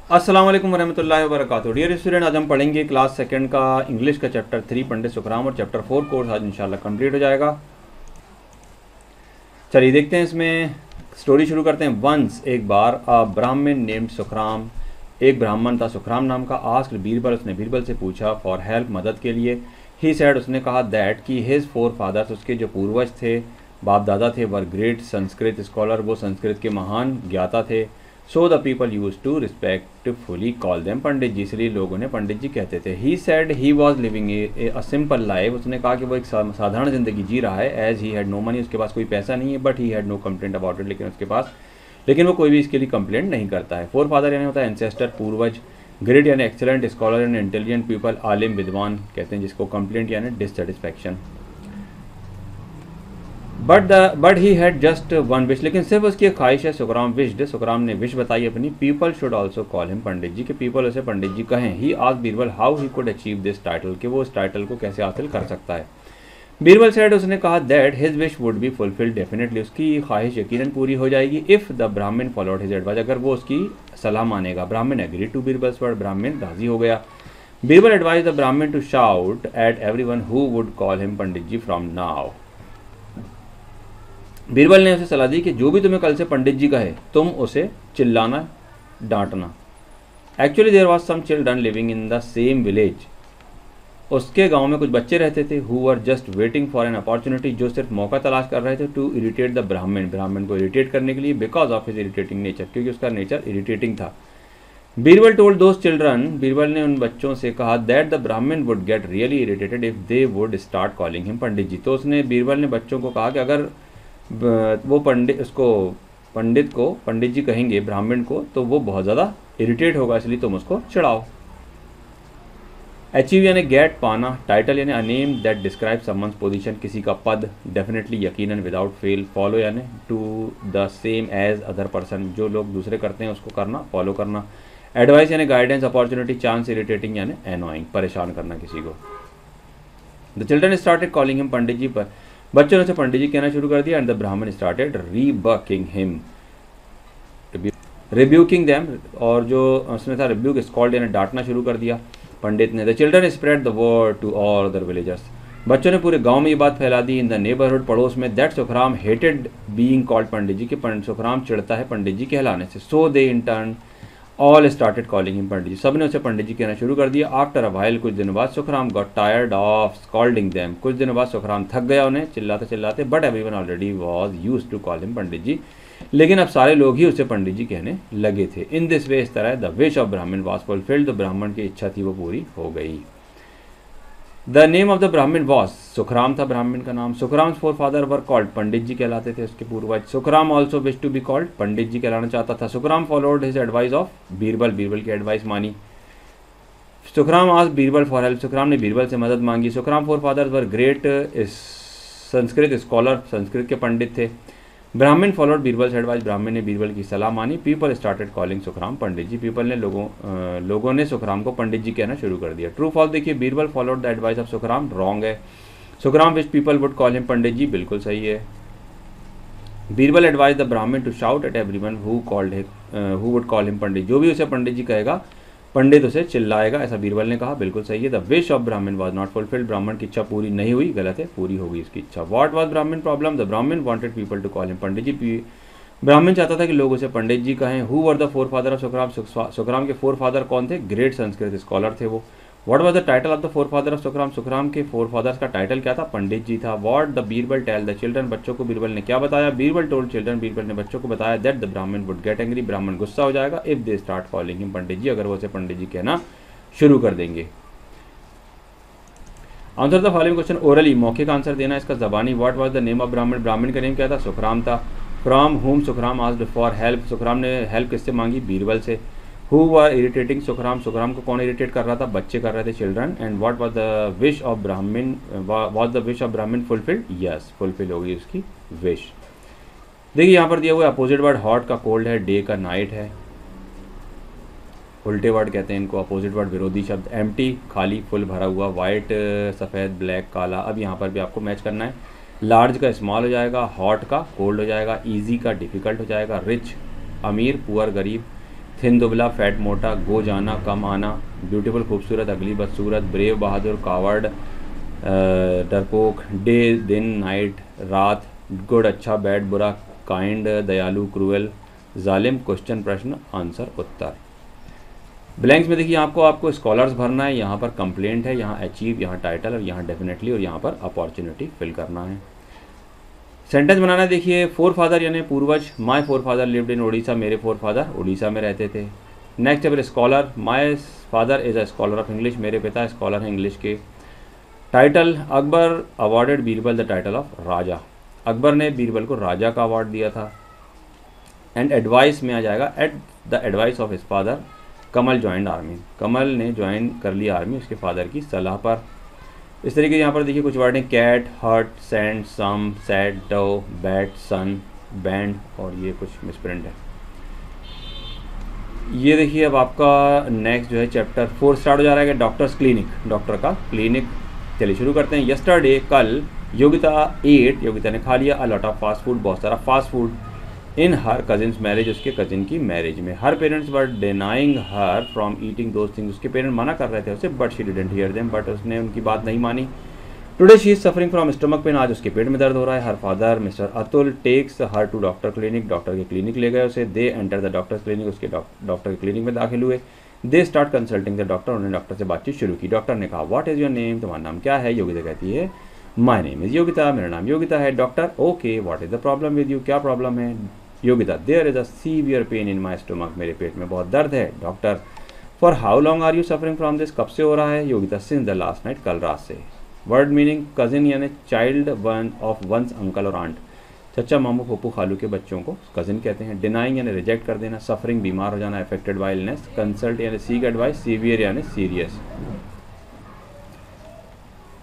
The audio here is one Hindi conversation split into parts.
अस्सलाम वालेकुम वरहमतुल्लाहि वबरकातुहू। डियर स्टूडेंट, आज हम पढ़ेंगे क्लास सेकंड का इंग्लिश का चैप्टर 3 पंडित सुखराम और चैप्टर 4 कोर्स आज इंशाल्लाह कंप्लीट हो जाएगा। चलिए देखते हैं, इसमें स्टोरी शुरू करते हैं। वंस एक बार अ ब्राह्मण नेम्ड सुखराम, एक ब्राह्मण था सुखराम नाम का। आस्क्ड बीरबल, उसने बीरबल से पूछा फॉर हेल्प, मदद के लिए। ही सेड, उसने कहा दैट कि हिज फोर फादर्स, उसके जो पूर्वज थे, बाप दादा थे, वर ग्रेट संस्कृत स्कॉलर, वो संस्कृत के महान ज्ञाता थे। So the people use to respectfully call them Pandit ji, इसलिए लोग उन्हें पंडित जी कहते थे। He said he was living a simple life, उसने कहा कि वो एक साधारण जिंदगी जी रहा है। As he had no money, उसके पास कोई पैसा नहीं है। But he had no complaint about it, लेकिन वो कोई भी इसके लिए कंप्लेंट नहीं करता है। फोर फादर यानी होता है एंसेस्टर, पूर्वज। ग्रेट यानी एक्सेलेंट, स्कॉलर यानी इंटेलिजेंट पीपल, आलिम विद्वान कहते हैं जिसको। कंप्लेंट यानी dissatisfaction. But he had just one wish, लेकिन सिर्फ उसकी एक ख्वाहिश है। सुखराम विश्ड, सुखराम ने विश बताई अपनी। People should also call him Pandit ji, के पीपल उसे पंडित जी कहें। He asked Birbal how he could achieve this title, कि वो इस टाइटल को कैसे हासिल कर सकता है। बीरबल सेड, उसने कहा that his wish would be fulfilled, definitely उसकी ख्वाहिश यकीनन पूरी हो जाएगी। इफ़ द ब्राह्मण फॉलोड हिज एडवाइस, अगर वो उसकी सलाह मानेगा। ब्राह्मण एग्री टू बीरबल्स वर्ड, ब्राह्मण राजी हो गया। Birbal advise the Brahmin to shout at everyone who would call him Pandit ji from now. Birbal ने उसे सलाह दी कि जो भी तुम्हें कल से पंडित जी कहे, तुम उसे चिल्लाना, डांटना। Actually there was some children living in the same village, उसके गांव में कुछ बच्चे रहते थे। Who were just waiting for an opportunity, जो सिर्फ मौका तलाश कर रहे थे। टू इरिटेट द ब्राह्मण, ब्राह्मण को इरिटेट करने के लिए। Because of his irritating nature, क्योंकि उसका नेचर इरिटेटिंग था। Birbal told those children, Birbal ने उन बच्चों से कहा that the Brahmin would get really irritated if they would start calling him Pandit ji. तो उसने बीरबल ने बच्चों को कहा कि अगर वो पंडित को पंडित जी कहेंगे ब्राह्मण को, तो वो बहुत ज़्यादा इरिटेट होगा, इसलिए तुम उसको चिढ़ाओ। अचीव यानी गेट, पाना। टाइटल यानी a name that describe someone's position, किसी का पद। डेफिनेटली, यकीनन, विदाउट फेल। फॉलो यानी to the same as other person, जो लोग दूसरे करते हैं उसको करना, फॉलो करना। एडवाइस यानी गाइडेंस, अपॉर्चुनिटी, चांस। इरिटेटिंग यानी एनोइंग, परेशान करना किसी को। The children started calling him Pandit ji, पर बच्चों ने उसे पंडित जी कहना शुरू कर दिया। एंड द ब्राह्मण स्टार्टेड रिबकिंग हिम, रिब्यूकिंग देम, और जो उसमें था रिब्यूक, स्कॉल्ड यानी डांटना शुरू कर दिया पंडित ने। The children spread the word to all other villagers, बच्चों ने पूरे गांव में ये बात फैला दी। इन द नेबरहुड, पड़ोस में। That Sukhram hated being called Pandit ji, के सुखराम चिढ़ता है पंडित जी कहलाने से। So they in turn all started calling him Pandit ji, सब ने उसे पंडित जी कहना शुरू कर दिया। आफ्टर अ वाइल, कुछ दिनों बाद, Sukhram got tired of scolding them, कुछ दिनों बाद सुखराम थक गया उन्हें चिल्लाते चिल्लाते। But everyone already was used to call him Pandit ji, लेकिन अब सारे लोग ही उसे पंडित जी कहने लगे थे। इन दिस वे, इस तरह, the wish of Brahmin was fulfilled, तो ब्राह्मण की इच्छा थी वो पूरी हो गई। The name of the Brahmin was, Sukhram था ब्राह्मण का नाम। Sukhram forefather were called, Pandit ji कहलाते थे उसके पूर्वज। Sukhram also wish to be called, Pandit ji कहलाना चाहता था। Sukhram followed his advice of Birbal, Birbal की एडवाइस मानी। सुखराम आज बीरबल फॉर हेल्प, सुखराम ने बीरबल से मदद मांगी। Sukhram forefathers were great Sanskrit scholar, Sanskrit के पंडित थे। ब्राह्मण फॉलोड बीरबल एडवाइस, ब्राह्मण ने बीरबल की सलाह मानी। पीपल स्टार्टेड कॉलिंग सुखराम पंडित जी, पीपल ने लोगों ने सुखराम को पंडित जी कहना शुरू कर दिया। ट्रू फॉल्स देखिए, Birbal followed the advice of Sukhram, wrong है। Sukhram which people would call him Pandit ji, बिल्कुल सही है। Birbal advise the Brahmin to shout at everyone who would call him Pandit, जो भी उसे पंडित जी कहेगा पंडित उसे चिल्लाएगा, ऐसा बीरबल ने कहा, बिल्कुल सही है। The wish of Brahmin was not fulfilled, ब्राह्मण की इच्छा पूरी नहीं हुई, गलत है, पूरी हो गई उसकी इच्छा। What was Brahmin problem, the Brahmin wanted people to call him Pandit ji, ब्राह्मण चाहता था कि लोग उसे पंडित जी कहें। Who were the forefather of Sukhram, Sukhram के फोर फादर कौन थे, ग्रेट संस्कृत स्कॉलर थे वो। What was the title of the forefather of Sukhram, Sukhram के फोर फादर्स का टाइटल क्या था, पंडित जी था। What the Birbal tell the children, बच्चों को बीरबल ने क्या बताया, बीरबल टोल्ड चिल्ड्रन, बीरबल ने बच्चों को बताया। That the Brahmin would get angry, ब्राह्मण गुस्सा हो जाएगा। If they start calling him Pandit ji, अगर वो उसे पंडित जी कहना शुरू कर देंगे। Answer the following question orally, मौखिक आंसर देना इसका जबानी। What was the name of Brahmin, ब्राह्मण का नेम क्या था, सुखराम था। फ्रॉम हुम Sukhram asked for help, Sukhram ने हेल्प किससे मांगी, बीरबल से। Who were irritating Sukhram, Sukhram को कौन इरिटेट कर रहा था, बच्चे कर रहे थे, children. And what was the wish of Brahmin, was the wish of ब्राह्मण फुलफिल्ड, यस, फुलफिल हो गई उसकी विश। देखिए यहाँ पर दिया हुआ अपोजिट वर्ड, हॉट का कोल्ड है, डे का नाइट है, उल्टे वर्ड कहते हैं इनको। अपोजिट वर्ड विरोधी शब्द, एम्प्टी खाली, फुल भरा हुआ, वाइट सफ़ेद, ब्लैक काला। अब यहाँ पर भी आपको मैच करना है। लार्ज का स्मॉल हो जाएगा, हॉट का कोल्ड हो जाएगा, ईजी का डिफ़िकल्ट हो जाएगा, रिच अमीर, पुअर गरीब, थिन दुबला, फैट मोटा, गो जाना कम आना, ब्यूटीफुल खूबसूरत, अगली बदसूरत, ब्रेव बहादुर, कावर्ड डरपोक, डे दिन नाइट रात, गुड अच्छा बैड बुरा, काइंड दयालु क्रूएल, जालिम क्वेश्चन प्रश्न आंसर उत्तर। ब्लैंक्स में देखिए आपको स्कॉलर्स भरना है, यहाँ पर कंप्लेंट है, यहाँ अचीव, यहाँ टाइटल और यहाँ डेफिनेटली और यहाँ पर अपॉर्चुनिटी फिल करना है। सेंटेंस बनाना है, देखिए फोर फादर यानी पूर्वज, my forefather lived in Odisha, मेरे फोर फादर उड़ीसा में रहते थे। नेक्स्ट है scholar, my father is a scholar of English, मेरे पिता स्कॉलर हैं इंग्लिश के। Title, Akbar awarded Birbal the title of Raja, Akbar ने बीरबल को राजा का अवार्ड दिया था। एंड एडवाइस में आ जाएगा, at the advice of his father Kamal joined army, Kamal ने ज्वाइन कर लिया आर्मी उसके फादर की सलाह पर। इस तरीके से यहाँ पर देखिए कुछ वर्ड हैं, कैट, हर्ट, सैंड, सम, सैड, डव, बैट, सन, बैंड और ये कुछ मिसप्रिंट है। ये देखिए अब आपका नेक्स्ट जो है चैप्टर 4 स्टार्ट हो जा रहा है, डॉक्टर्स क्लिनिक, डॉक्टर का क्लिनिक। चलिए शुरू करते हैं। यस्टरडे कल योगिता एट, योगिता ने खा लिया, a lot of fast food, बहुत सारा fast food, in her cousins marriage, उसके कजिन की मैरिज में। Her parents were denying her from eating those things, उसके पेरेंट मना कर रहे थे उसे, but she didn't hear them, but उसने उनकी बात नहीं मानी। Today she is suffering from stomach pain, आज उसके पेट में दर्द हो रहा है। Her father mister Atul takes her to doctor clinic, doctor के क्लिनिक ले गए उसे। They enter the doctor clinic, उसके डॉक्टर के क्लिनिक में दाखिल हुए। They start consulting the doctor, उन्होंने डॉक्टर से बातचीत शुरू की। डॉक्टर ने कहा व्हाट इज योर नेम, तुम्हारा नाम क्या है। योगिता कहती है माय नेम इज योगिता, मेरा नाम योगिता है। Doctor okay what is the problem with you, क्या प्रॉब्लम है। Yogita there is a severe pain in my stomach, मेरे पेट में बहुत दर्द है। Doctor for how long are you suffering from this, कब से हो रहा है। Yogita since the last night, कल रात से। वर्ड मीनिंग, कजिन यानी child one of one's uncle और आंट, चचा मामू फूफू खालू के बच्चों को कजिन कहते हैं। डिनाइंग यानी रिजेक्ट कर देना। सफरिंग बीमार हो जाना, अफेक्टेड बाय इलनेस। कंसल्ट यानी सीक एडवाइस। सीवियर यानी सीरियस।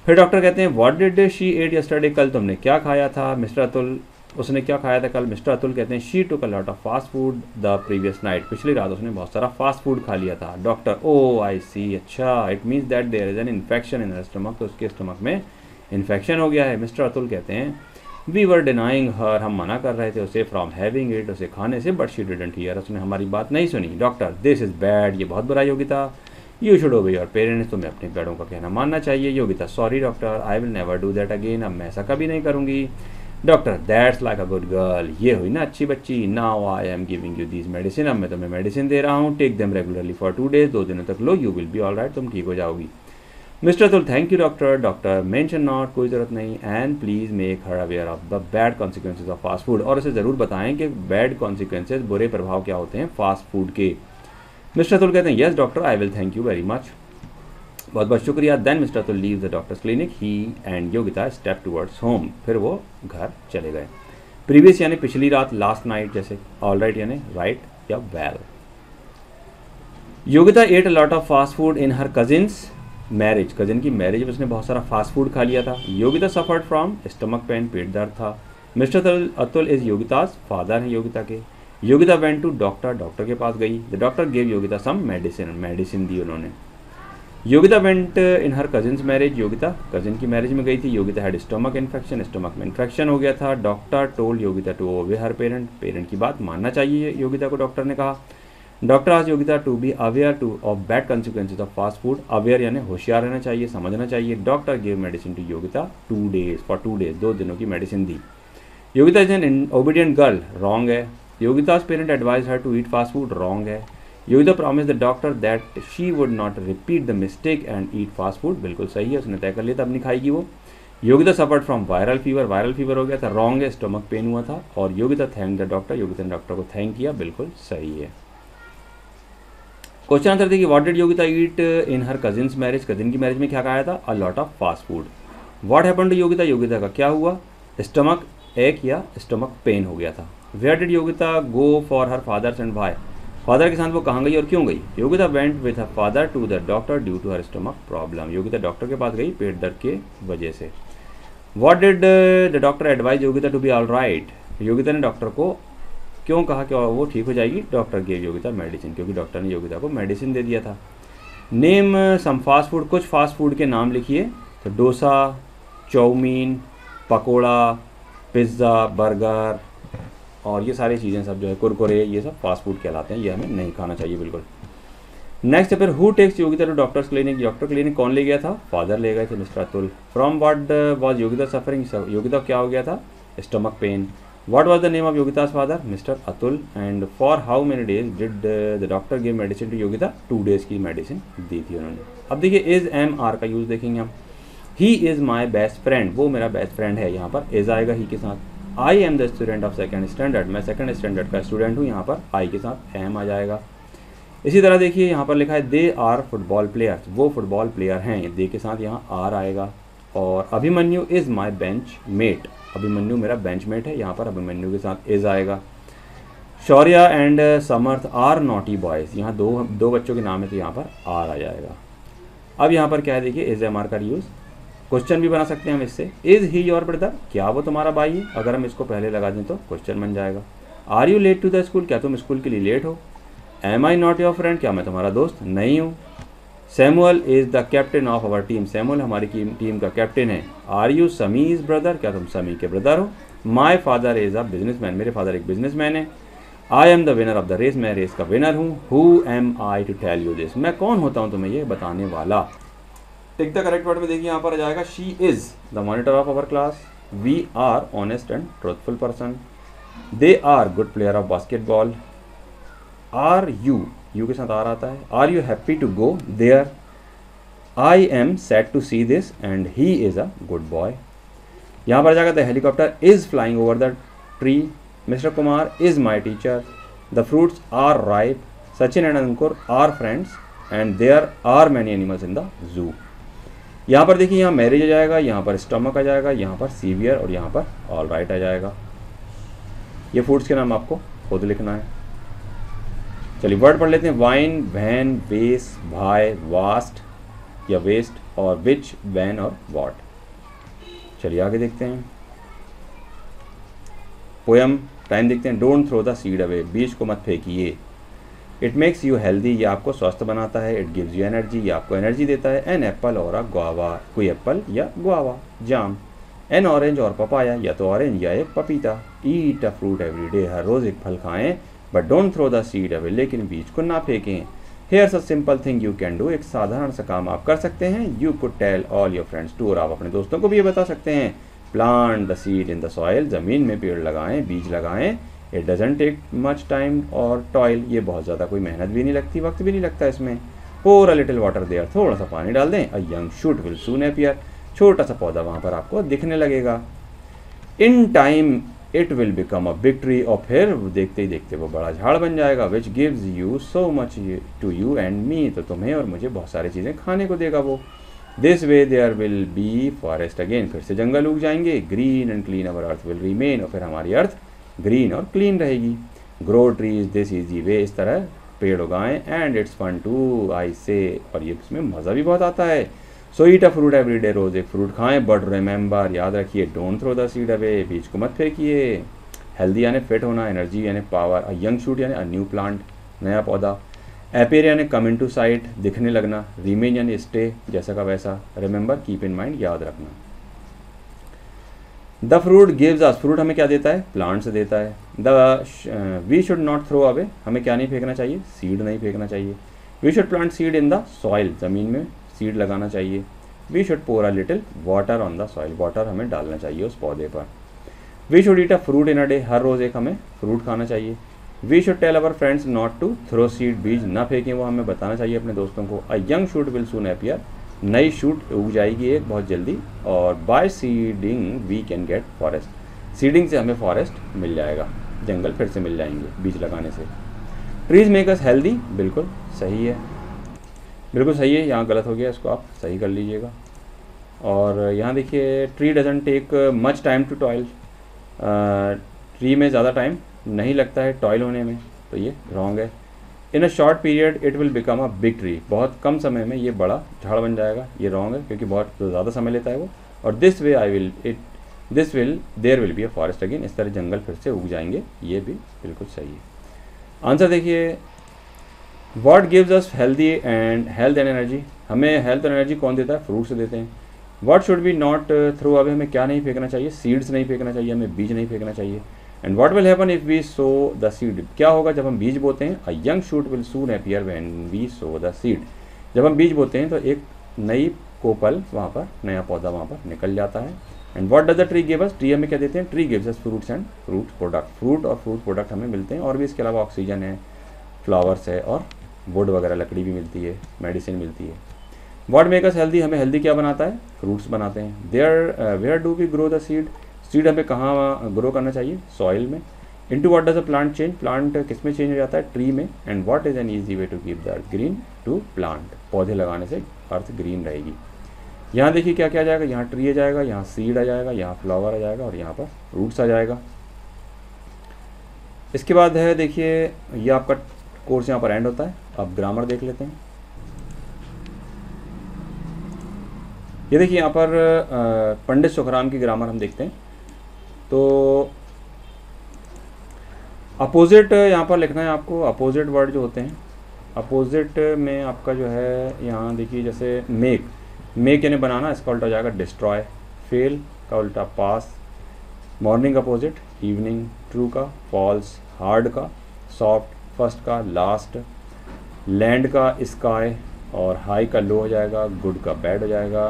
फिर डॉक्टर कहते हैं what did she ate yesterday, कल तुमने क्या खाया था। मिस्टर अतुल, उसने क्या खाया था कल। मिस्टर अतुल कहते हैं she took a lot of fast food the previous night, पिछली रात उसने बहुत सारा फास्ट फूड खा लिया था। डॉक्टर ओ आई सी, अच्छा, it means that there is an infection in her stomach, तो उसके स्टमक में इन्फेक्शन हो गया है। मिस्टर अतुल कहते हैं वी वर डिनाइंग हर, हम मना कर रहे थे उसे फ्रॉम हैविंग इट, उसे खाने से, बट शी डिडंट हियर, उसने हमारी बात नहीं सुनी। डॉक्टर दिस इज बैड, ये बहुत बुरा Yogita. You should obey your parents, तुम्हें अपने पेड़ों का कहना मानना चाहिए। Yogita sorry doctor, I will never do that again, अब मैं ऐसा कभी नहीं करूँगी। Doctor that's like a good girl, ये हुई ना अच्छी बच्ची। Now I am giving you these medicine, अब मैं तुम्हें मेडिसिन दे रहा हूँ। Take them regularly for 2 days, 2 दिनों तक लो, you will B all right, तुम ठीक हो जाओगी। Mister Atul thank you doctor, doctor mention not, कोई ज़रूरत नहीं। And please make her aware of the bad consequences of fast food, और उसे ज़रूर बताएं कि बैड कॉन्सिक्वेंसेज, बुरे प्रभाव क्या होते हैं फास्ट फूड के। मिस्टर अतुल कहते हैं yes doctor, I will, thank you very much, बहुत बहुत शुक्रिया। Then mister Atul leave the doctor's clinic, he and Yogita step towards home, फिर वो घर चले गए। प्रीवियस यानी पिछली रात, लास्ट नाइट जैसे, ऑल राइट यानी राइट या well. Yogita ate a lot of fast food in her cousins marriage, cousin की मैरिज में उसने बहुत सारा फास्ट फूड खा लिया था। Yogita suffered from stomach pain, पेट दर्द था। Mister Atul is Yogita's father हैं योगिता के। Yogita went to doctor, doctor के पास गई। The doctor gave Yogita some medicine, medicine दी उन्होंने। Yogita went in her cousins marriage, Yogita cousin की मैरिज में गई थी। Yogita had stomach infection, stomach में इन्फेक्शन हो गया था। Doctor told Yogita to obey her parent, parent की बात मानना चाहिए योगिता को, डॉक्टर ने कहा। Doctor ask Yogita to be aware to of bad consequences of fast food, aware यानी होशियार रहना चाहिए, समझना चाहिए। Doctor give medicine to Yogita 2 days, for 2 days, 2 दिनों की मेडिसिन दी। Yogita is an obedient girl, wrong है। योगिता's parent advise her to eat fast food, wrong है। Yogita promise the doctor that she would not repeat the mistake and eat fast food, बिल्कुल सही है, उसने तय कर लिया था अब नहीं खाएगी वो। Yogita suffered from viral fever, viral fever हो गया था, रॉन्ग है, स्टमक पेन हुआ था। और Yogita thank the doctor, Yogita ने डॉक्टर को थैंक किया, बिल्कुल सही है। क्वेश्चन आंसर देखिए, what did Yogita eat in her cousins marriage, cousin की मैरिज में क्या खाया था, a lot of fast food. What happened to Yogita, Yogita का क्या हुआ, स्टमक एक या स्टमक पेन हो गया था। Where did Yogita go for her father's and why, father के साथ वो कहाँ गई और क्यों गई। Yogita went with her father to the doctor due to her stomach problem, Yogita doctor के पास गई पेट दर्द के वजह से। What did the doctor advise Yogita to be all right, Yogita ने डॉक्टर को क्यों कहा कि वो ठीक हो जाएगी। डॉक्टर गेव योगिता मेडिसिन, क्योंकि डॉक्टर ने योगिता को मेडिसिन दे दिया था। नेम सम फास्ट फूड, कुछ फास्ट फूड के नाम लिखिए। तो dosa, chowmein, pakora, pizza, burger, और ये सारी चीज़ें सब जो है कुरकुरे ये सब फास्ट फूड कहलाते हैं, ये हमें नहीं खाना चाहिए बिल्कुल। नेक्स्ट फिर who takes Yogita to doctor's clinic, doctor clinic कौन ले गया था, फादर ले गए थे mister Atul. From what was Yogita suffering, Yogita क्या हो गया था, stomach pain. What was the name of Yogita's father, mister Atul. And for how many days did the doctor give medicine to Yogita, 2 days की मेडिसिन दी थी उन्होंने। अब देखिए इज एम आर का यूज़ देखेंगे हम। He is my best friend, वो मेरा बेस्ट फ्रेंड है, यहाँ पर इज आएगा ही के साथ। आई am the student of second standard, मैं सेकंड स्टैंडर्ड का स्टूडेंट हूँ, यहाँ पर आई के साथ एम आ जाएगा। इसी तरह देखिए यहाँ पर लिखा है दे आर फुटबॉल प्लेयर्स, वो फुटबॉल प्लेयर हैं, दे के साथ यहाँ आर आएगा। और Abhimanyu is my bench mate, Abhimanyu मेरा बेंच मेट है, यहाँ पर अभिमन्यु के साथ इज आएगा। Shaurya and Samarth are naughty boys, यहाँ दो बच्चों के नाम है तो यहाँ पर आर आ जाएगा। अब यहाँ पर क्या है देखिए इज एम आर का यूज़, क्वेश्चन भी बना सकते हैं हम इससे। इज़ ही योर ब्रदर, क्या वो तुम्हारा भाई है, अगर हम इसको पहले लगा दें तो क्वेश्चन बन जाएगा। Are you late to the school, क्या तुम स्कूल के लिए लेट हो। Am I not your friend, क्या मैं तुम्हारा दोस्त नहीं हूँ। Samuel is the captain of our team, Samuel हमारी टीम का कैप्टन है। आर यू समीज ब्रदर, क्या तुम समी के ब्रदर हो। My father is a businessman, मेरे फादर एक बिजनेसमैन है। I am the winner of the race, मैं रेस का विनर हूँ। Who am I to tell you this, मैं कौन होता हूँ तुम्हें ये बताने वाला। टिक द करेक्ट वर्ड में देखिए यहाँ पर आ जाएगा she is the monitor of our class. We are honest and truthful person. They are good player of basketball. Are you, you के साथ आर आता है। Are you happy to go there. I am sad to see this and he is a good boy. यहाँ पर जाएगा the helicopter is flying over the tree. Mister Kumar is my teacher. The fruits are ripe. Sachin and Ankur are friends and there are many animals in the zoo. यहाँ पर देखिए यहाँ मैरिज आ जाएगा, यहाँ पर स्टमक आ जाएगा, यहाँ पर सीवियर और यहाँ पर ऑल राइट आ जाएगा। ये फूड्स के नाम आपको खुद लिखना है। चलिए वर्ड पढ़ लेते हैं। वाइन, वैन, वेस, भाई, वास्ट या वेस्ट और विच, वैन और वॉट। चलिए आगे देखते हैं। पोयम टाइम देखते हैं। Don't throw the seed away, बीज को मत फेंकिए। इट मेक्स यू हेल्दी, ये आपको स्वस्थ बनाता है। इट गिव्स यू एनर्जी, ये आपको एनर्जी देता है। एन एप्पल और अ गुआवा, कोई एप्पल या गुआवा। जाम। एन ऑरेंज और पपाया, या तो ऑरेंज या एक पपीता। Eat a fruit every day, हर रोज़ एक फल खाएं। But don't throw the seed away, लेकिन बीज को ना फेंकें। Here's a simple thing you can do, एक साधारण सा काम आप कर सकते हैं। You could tell all your friends too, और आप अपने दोस्तों को भी ये बता सकते हैं। Plant the seed in the soil, ज़मीन में पेड़ लगाएं, बीज लगाएं। It doesn't take much time or toil, ये बहुत ज़्यादा कोई मेहनत भी नहीं लगती, वक्त भी नहीं लगता इसमें। पोर अ लिटिल वाटर देयर, थोड़ा सा पानी डाल दें। अ young shoot will soon appear, छोटा सा पौधा वहाँ पर आपको दिखने लगेगा। In time it will become a big tree, और फिर देखते ही देखते वो बड़ा झाड़ बन जाएगा। Which gives you so much to you and me, तो तुम्हें और मुझे बहुत सारी चीज़ें खाने को देगा वो। This way there will be forest again, फिर से जंगल उग जाएंगे। Green and clean our earth will remain, और फिर हमारी अर्थ ग्रीन और क्लीन रहेगी। Grow trees this easy way, इस तरह पेड़ उगाएं। And it's fun too I say, और ये इसमें मज़ा भी बहुत आता है। So eat a fruit every day, रोज़ एक फ्रूट खाएं। बट रिमेंबर, याद रखिए, don't throw the seed away, बीज को मत फेंकिए। हेल्दी यानी फिट होना, एनर्जी यानी पावर। अ यंग शूट यानी अ न्यू प्लांट, नया पौधा। अपीयर यानी कम इन टू साइट, दिखने लगना। रिमेन यानी स्टे, जैसा का वैसा। रिमेंबर, कीप इन माइंड, याद रखना। The fruit gives us, fruit हमें क्या देता है, प्लांट से देता है। The we should not throw away, हमें क्या नहीं फेंकना चाहिए, सीड नहीं फेंकना चाहिए। We should plant seed in the soil, ज़मीन में सीड लगाना चाहिए। We should pour a little water on the soil, water हमें डालना चाहिए उस पौधे पर। We should eat a fruit in a day, हर रोज़ एक हमें फ्रूट खाना चाहिए। We should tell our friends not to throw seed, बीज ना फेंकें, वो हमें बताना चाहिए अपने दोस्तों को। A young shoot will soon appear, नई शूट उग जाएगी एक बहुत जल्दी। और by seeding we can get forest, seeding से हमें फॉरेस्ट मिल जाएगा, जंगल फिर से मिल जाएंगे बीज लगाने से। ट्रीज मेक अस हेल्दी, बिल्कुल सही है, बिल्कुल सही है। यहाँ गलत हो गया, इसको आप सही कर लीजिएगा। और यहाँ देखिए tree doesn't take much time to toil, tree में ज़्यादा टाइम नहीं लगता है टॉयल होने में, तो ये रॉन्ग है। In a short period it will become a big tree, बहुत कम समय में ये बड़ा झाड़ बन जाएगा, ये रॉन्ग है क्योंकि बहुत ज़्यादा समय लेता है वो। और this way there will be a forest again, इस तरह जंगल फिर से उग जाएंगे, ये भी बिल्कुल सही है। आंसर देखिए, what gives us health and energy, हमें हेल्थ और एनर्जी कौन देता है, फ्रूट से देते हैं। What should be not throw away, हमें क्या नहीं फेंकना चाहिए, सीड्स नहीं फेंकना चाहिए, हमें बीज नहीं फेंकना चाहिए। And what will happen if we sow the seed, क्या होगा जब हम बीज बोते हैं, a young shoot will soon appear when we sow the seed, जब हम बीज बोते हैं तो एक नई कोपल वहाँ पर, नया पौधा वहाँ पर निकल जाता है। And what does the tree give us, tree हमें क्या देते हैं, tree gives us fruits and fruit product, fruit और फ्रूट प्रोडक्ट हमें मिलते हैं, और भी इसके अलावा ऑक्सीजन है, फ्लावर्स है, और वुड वगैरह लकड़ी भी मिलती है, मेडिसिन मिलती है। व्हाट मेक अस हेल्दी, हमें हेल्दी क्या बनाता है, फ्रूट्स बनाते हैं। There where do we grow the seed, seed हमें कहाँ ग्रो करना चाहिए, सॉइल में। Into what does a plant change, plant किस में चेंज हो जाता है, ट्री में। And what is an easy way to keep the earth green, to plant, पौधे लगाने से अर्थ ग्रीन रहेगी। यहाँ देखिए क्या क्या आ जाएगा, यहाँ ट्री आ जाएगा, यहाँ सीड आ जाएगा, यहाँ फ्लावर आ जाएगा, और यहाँ पर फ्रूट्स आ जाएगा। इसके बाद है देखिए, ये आपका कोर्स यहाँ पर एंड होता है। अब ग्रामर देख लेते हैं। ये देखिए यहाँ पर पंडित सुखराम की ग्रामर हम देखते हैं। तो अपोजिट यहाँ पर लिखना है आपको, अपोजिट वर्ड जो होते हैं, अपोजिट में आपका जो है यहाँ देखिए, जैसे मेक, मेक यानी बनाना, इसका उल्टा हो जाएगा डिस्ट्रॉय। फेल का उल्टा pass. Morning opposite evening. True का फॉल्स। हार्ड का सॉफ्ट। फर्स्ट का लास्ट। लैंड का स्काई, और हाई का लो हो जाएगा। गुड का बैड हो जाएगा,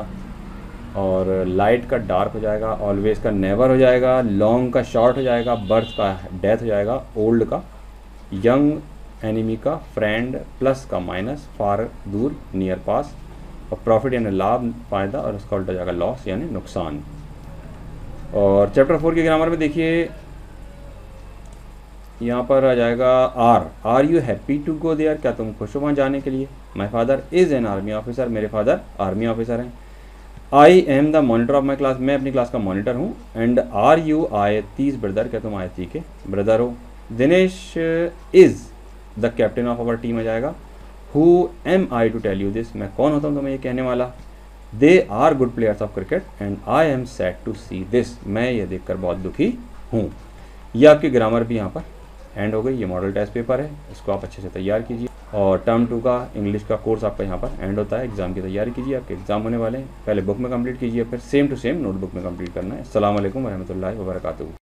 और लाइट का डार्क हो जाएगा। ऑलवेज का नेवर हो जाएगा। लॉन्ग का शॉर्ट हो जाएगा। बर्थ का डेथ हो जाएगा। ओल्ड का यंग। एनिमी का फ्रेंड। प्लस का माइनस। फार दूर, नियर पास। और प्रॉफिट यानी लाभ, फायदा, और उसका उल्टा जाएगा लॉस यानी नुकसान। और चैप्टर 4 की ग्रामर में देखिए, यहाँ पर आ जाएगा are you happy to go there, क्या तुम खुश हो वहाँ जाने के लिए। My father is an army officer, मेरे फादर आर्मी ऑफिसर हैं। I am the monitor of my class, मैं अपनी क्लास का मॉनिटर हूँ। And are you Aayati's brother, क्या तुम आयती के ब्रदर हो। Dinesh is the captain of our team आ जाएगा। Who am I to tell you this, मैं कौन होता हूँ तुम्हें ये कहने वाला। They are good players of cricket and I am sad to see this, मैं ये देखकर बहुत दुखी हूँ। ये आपकी ग्रामर भी यहाँ पर एंड हो गई। ये मॉडल टेस्ट पेपर है, इसको आप अच्छे से तैयार कीजिए। और टर्म 2 का इंग्लिश का कोर्स आपका यहाँ पर एंड होता है। एग्जाम की तैयारी कीजिए, आपके एग्जाम होने वाले हैं। पहले बुक में कंप्लीट कीजिए, फिर सेम टू सेम नोटबुक में कंप्लीट करना है। अस्सलाम वालेकुम रहमतुल्लाहि व बरकातुहू।